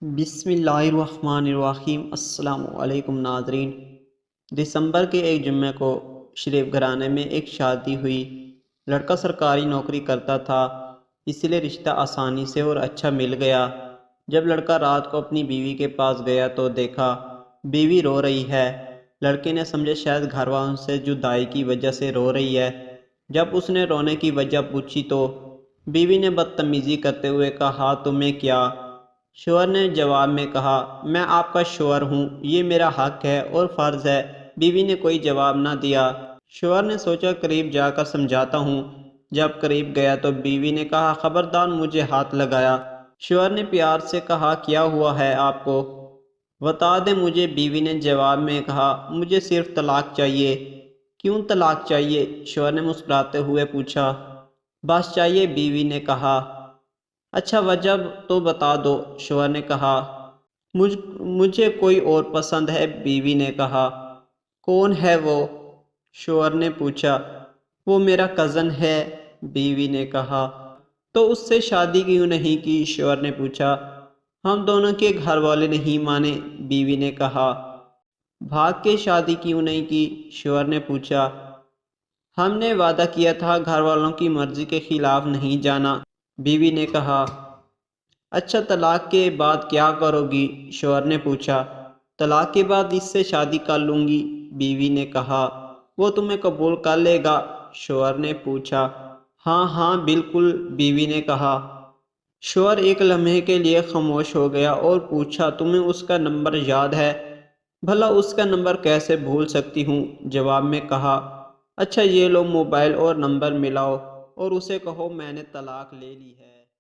بسم اللہ الرحمن الرحیم۔ السلام علیکم ناظرین۔ دسمبر کے ایک جمعے کو شریف گھرانے میں ایک شادی ہوئی۔ لڑکا سرکاری نوکری کرتا تھا، اس لیے رشتہ آسانی سے اور اچھا مل گیا۔ جب لڑکا رات کو اپنی بیوی کے پاس گیا تو دیکھا بیوی رو رہی ہے۔ لڑکے نے سمجھا شاید گھر والوں سے جدائی کی وجہ سے رو رہی ہے۔ جب اس نے رونے کی وجہ پوچھی تو بیوی نے بدتمیزی کرتے ہوئے کہا، تمہیں کیا؟ شوہر نے جواب میں کہا، میں آپ کا شوہر ہوں، یہ میرا حق ہے اور فرض ہے۔ بیوی نے کوئی جواب نہ دیا۔ شوہر نے سوچا قریب جا کر سمجھاتا ہوں۔ جب قریب گیا تو بیوی نے کہا، خبردار مجھے ہاتھ لگایا۔ شوہر نے پیار سے کہا، کیا ہوا ہے آپ کو؟ بتا دیں مجھے، بیوی نے جواب میں کہا، مجھے صرف طلاق چاہیے۔ کیوں طلاق چاہیے؟ شوہر نے مسکراتے ہوئے پوچھا۔ بس چاہیے، بیوی نے کہا۔ اچھا وجہ تو بتا دو، شوہر نے کہا۔ مجھے کوئی اور پسند ہے، بیوی نے کہا۔ کون ہے وہ؟ شوہر نے پوچھا۔ وہ میرا کزن ہے، بیوی نے کہا۔ تو اس سے شادی کیوں نہیں کی؟ شوہر نے پوچھا۔ ہم دونوں کے گھر والے نہیں مانے، بیوی نے کہا۔ بھاگ کے شادی کیوں نہیں کی؟ شوہر نے پوچھا۔ ہم نے وعدہ کیا تھا گھر والوں کی مرضی کے خلاف نہیں جانا، بیوی نے کہا۔ اچھا طلاق کے بعد کیا کرو گی؟ شوہر نے پوچھا۔ طلاق کے بعد اس سے شادی کر لوں گی، بیوی نے کہا۔ وہ تمہیں قبول کر لے گا؟ شوہر نے پوچھا۔ ہاں ہاں بالکل، بیوی نے کہا۔ شوہر ایک لمحے کے لیے خاموش ہو گیا اور پوچھا، تمہیں اس کا نمبر یاد ہے؟ بھلا اس کا نمبر کیسے بھول سکتی ہوں، جواب میں کہا۔ اچھا یہ لو موبائل اور نمبر ملاؤ اور اسے کہو میں نے طلاق لے لی ہے۔